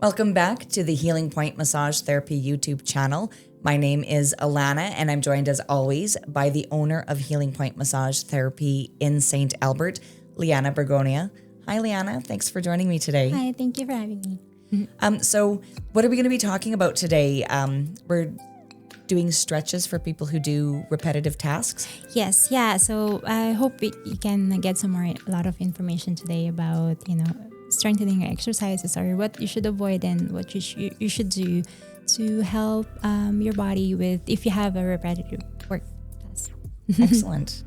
Welcome back to the Healing Point Massage Therapy YouTube channel. My name is Lianna, and I'm joined as always by the owner of Healing Point Massage Therapy in St. Albert, Lianna Bergonia. Hi, Lianna. Thanks for joining me today. Hi, thank you for having me. So what are we going to be talking about today? We're doing stretches for people who do repetitive tasks. Yes, yeah. So I hope you can get a lot of information today about, strengthening your exercises or what you should avoid and what you should do to help your body with if you have a repetitive work task. Excellent.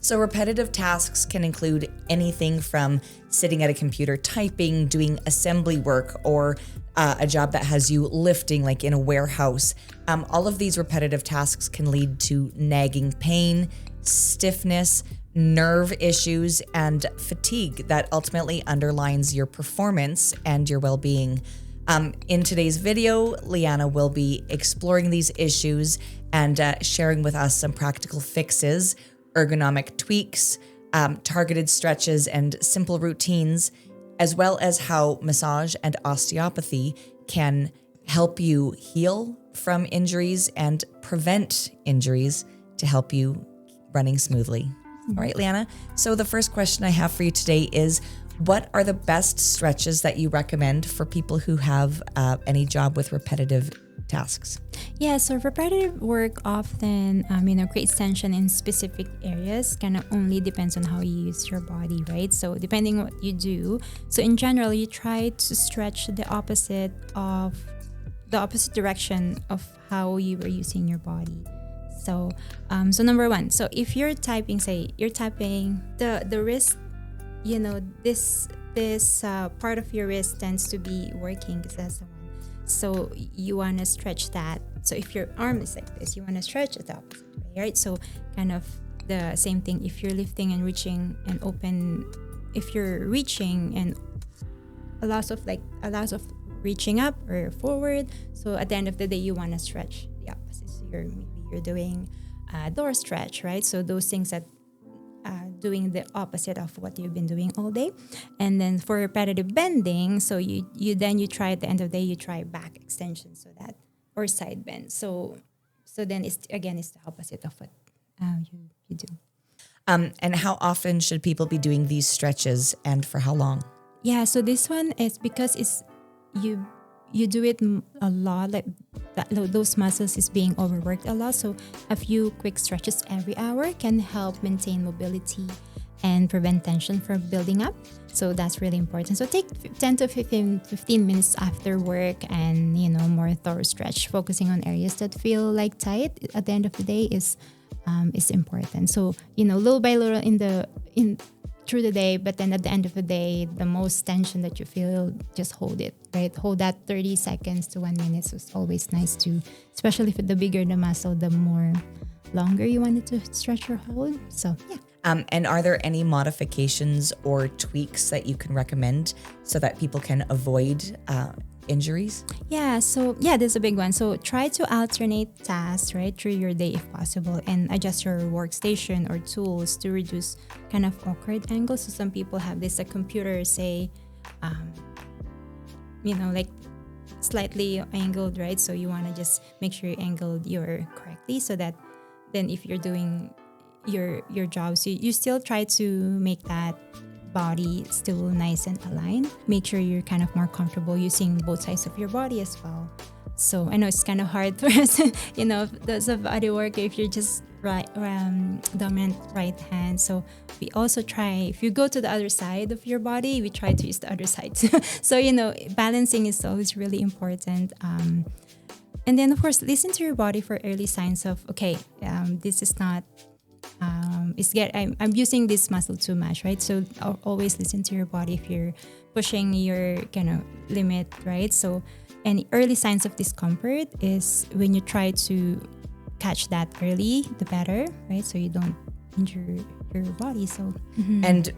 So repetitive tasks can include anything from sitting at a computer typing, doing assembly work, or a job that has you lifting like in a warehouse. All of these repetitive tasks can lead to nagging pain, stiffness, nerve issues, and fatigue that ultimately underlines your performance and your well-being. In today's video, Lianna will be exploring these issues and sharing with us some practical fixes, ergonomic tweaks, targeted stretches, and simple routines, as well as how massage and osteopathy can help you heal from injuries and prevent injuries to help you running smoothly. All right, Lianna. So the first question I have for you today is, what are the best stretches that you recommend for people who have any job with repetitive tasks? Yeah, so repetitive work often, creates tension in specific areas. Kind of only depends on how you use your body, right? So depending on what you do. So in general, you try to stretch the opposite direction of how you were using your body. So, number one, so if you're typing, the wrist, this part of your wrist tends to be working because that's the one. So you want to stretch that. So if your arm is like this, you want to stretch it the opposite way, right? So kind of the same thing if you're lifting and reaching and open, if you're reaching and a lot of reaching up or forward. So at the end of the day, you want to stretch the opposite. So you're doing a door stretch, right? So those things that doing the opposite of what you've been doing all day. And then for repetitive bending, so you try at the end of the day, you try back extension or side bend. So then it's the opposite of what you do. And how often should people be doing these stretches and for how long? Yeah, so this one is because you do it a lot, like those muscles is being overworked a lot. So a few quick stretches every hour can help maintain mobility and prevent tension from building up. So that's really important. So take 10 to 15 minutes after work and, more thorough stretch, focusing on areas that feel like tight at the end of the day is important. So, little by little through the day, but then at the end of the day, the most tension that you feel, just hold it, right? Hold that 30 seconds to 1 minute. So it's always nice to, especially if the bigger the muscle, the more longer you want it to stretch or hold. So, yeah. And are there any modifications or tweaks that you can recommend so that people can avoid injuries? Yeah, so there's a big one. So try to alternate tasks, right, through your day if possible, and adjust your workstation or tools to reduce kind of awkward angles. So some people have this, a computer, say, like slightly angled, right? So you want to just make sure you angled correctly so that then if you're doing your job, so you still try to make that body still nice and aligned. Make sure you're kind of more comfortable using both sides of your body as well. So I know it's kind of hard for us, those of body work if you're just dominant right hand. So we also try, if you go to the other side of your body, we try to use the other side. So, balancing is always really important. And then of course, listen to your body for early signs of, this is not, I'm using this muscle too much, right? So always listen to your body if you're pushing your kind of limit, right? So any early signs of discomfort is when you try to catch that early, the better, right? So you don't injure your body. So and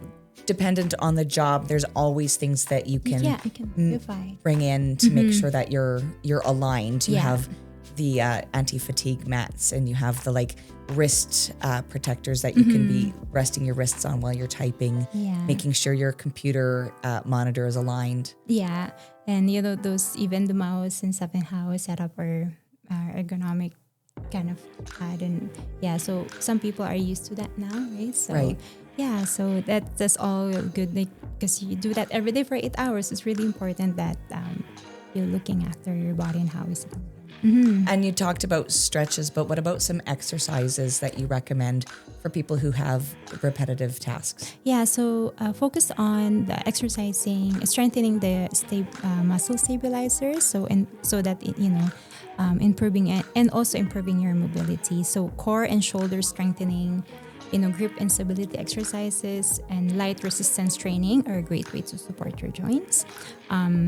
dependent on the job, there's always things that you can bring in to make sure that you're aligned. You have the anti-fatigue mats, and you have the wrist protectors that you can be resting your wrists on while you're typing, making sure your computer monitor is aligned. Yeah. And those, even the mouse and stuff and how it's set up are ergonomic kind of pad. And yeah, so some people are used to that now, right? So Right. yeah, so that's all good, like, because you do that every day for 8 hours. It's really important that you're looking after your body and how it's And you talked about stretches, but what about some exercises that you recommend for people who have repetitive tasks? Yeah, so focus on the exercising, strengthening the muscle stabilizers, so that improving and also improving your mobility. So core and shoulder strengthening, grip and stability exercises, and light resistance training are a great way to support your joints.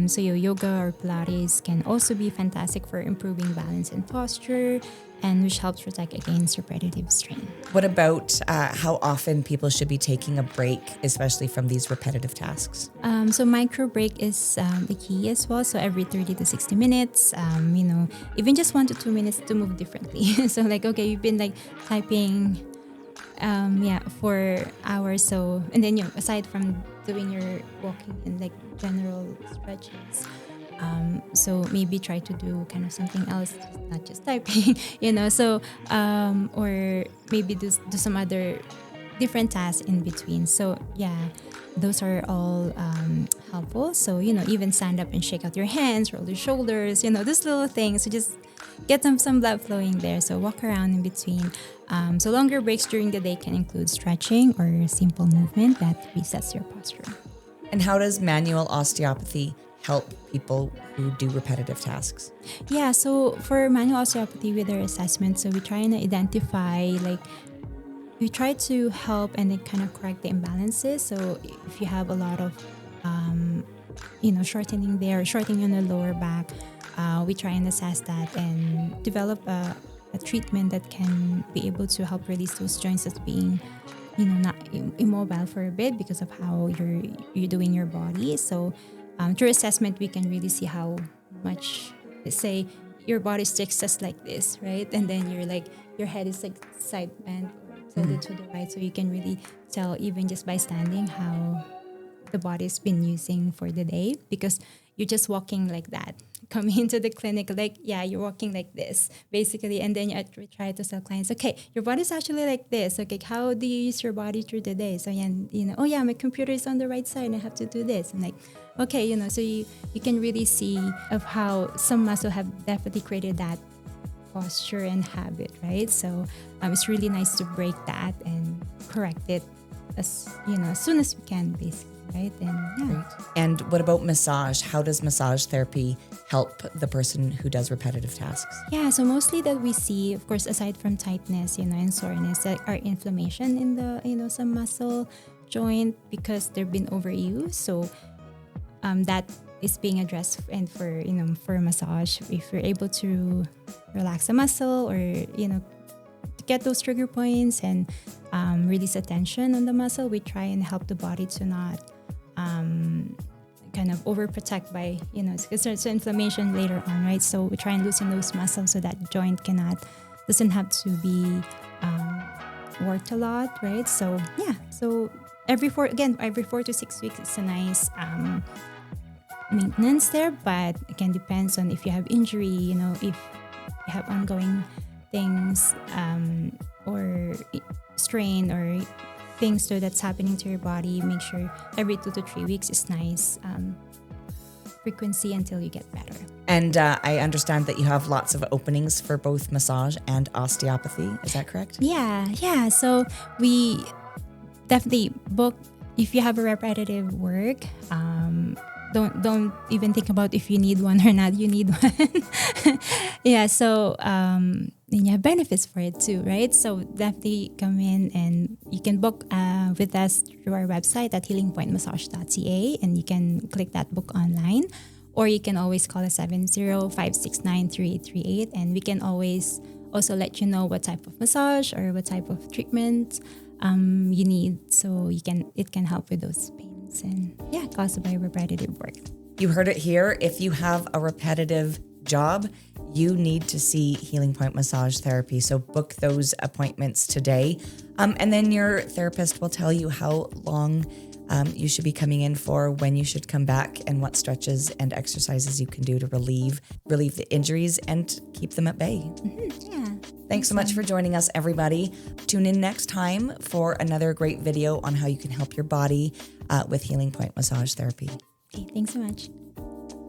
So your yoga or Pilates can also be fantastic for improving balance and posture, and which helps protect against repetitive strain. What about how often people should be taking a break, especially from these repetitive tasks? So micro break is the key as well. So every 30 to 60 minutes, even just 1 to 2 minutes to move differently. So like, okay, you've been like typing for hours. So, and then aside from doing your walking and like general stretches, so maybe try to do kind of something else, not just typing, so or maybe do some other different tasks in between. So yeah, those are all helpful. So even stand up and shake out your hands, roll your shoulders, these little things. So just get some blood flowing there. So walk around in between. So longer breaks during the day can include stretching or simple movement that resets your posture. And how does manual osteopathy help people who do repetitive tasks? Yeah, so for manual osteopathy with our assessment, so we try and identify, like, we try to help and then kind of correct the imbalances. So if you have a lot of, shortening there, shortening on the lower back, we try and assess that and develop a treatment that can be able to help release those joints that's being, not immobile for a bit because of how you're doing your body. So through assessment, we can really see how much, say, your body sticks just like this, right? And then your head is like side bent, tilted to the right. So you can really tell even just by standing how the body's been using for the day, because you're just walking like that. Coming into the clinic, like, yeah, you're walking like this, basically. And then we try to tell clients, okay, your body's actually like this. Okay, how do you use your body through the day? So, oh yeah, my computer is on the right side and I have to do this. And like, okay, so you can really see of how some muscle have definitely created that posture and habit, right? So it's really nice to break that and correct it as soon as we can, basically. Right. And yeah. Great. And what about massage? How does massage therapy help the person who does repetitive tasks? Yeah, so mostly that we see, of course, aside from tightness, and soreness, are inflammation in the some muscle joint because they've been overused. So that is being addressed, and for massage, if you're able to relax the muscle or to get those trigger points and release the tension on the muscle, we try and help the body to not kind of overprotect by, because there's inflammation later on, right? So we try and loosen those muscles so that joint doesn't have to be worked a lot, right? So yeah, so every 4 to 6 weeks, it's a nice maintenance there, but again, depends on if you have injury, if you have ongoing things or strain or things that's happening to your body. Make sure every 2 to 3 weeks is nice frequency until you get better. And I understand that you have lots of openings for both massage and osteopathy. Is that correct? Yeah. So we definitely book if you have a repetitive work. Don't even think about if you need one or not. You need one. Yeah. So then you have benefits for it too, right? So definitely come in and you can book with us through our website at healingpointmassage.ca, and you can click that book online, or you can always call us 70-569-3838, and we can always also let you know what type of massage or what type of treatment you need, so it can help with those pains and caused by repetitive work. You heard it here. If you have a repetitive job, you need to see Healing Point Massage Therapy. So book those appointments today. And then your therapist will tell you how long you should be coming in for, when you should come back, and what stretches and exercises you can do to relieve the injuries and keep them at bay. Yeah. Thanks so much for joining us, everybody. Tune in next time for another great video on how you can help your body with Healing Point Massage Therapy. Okay, thanks so much.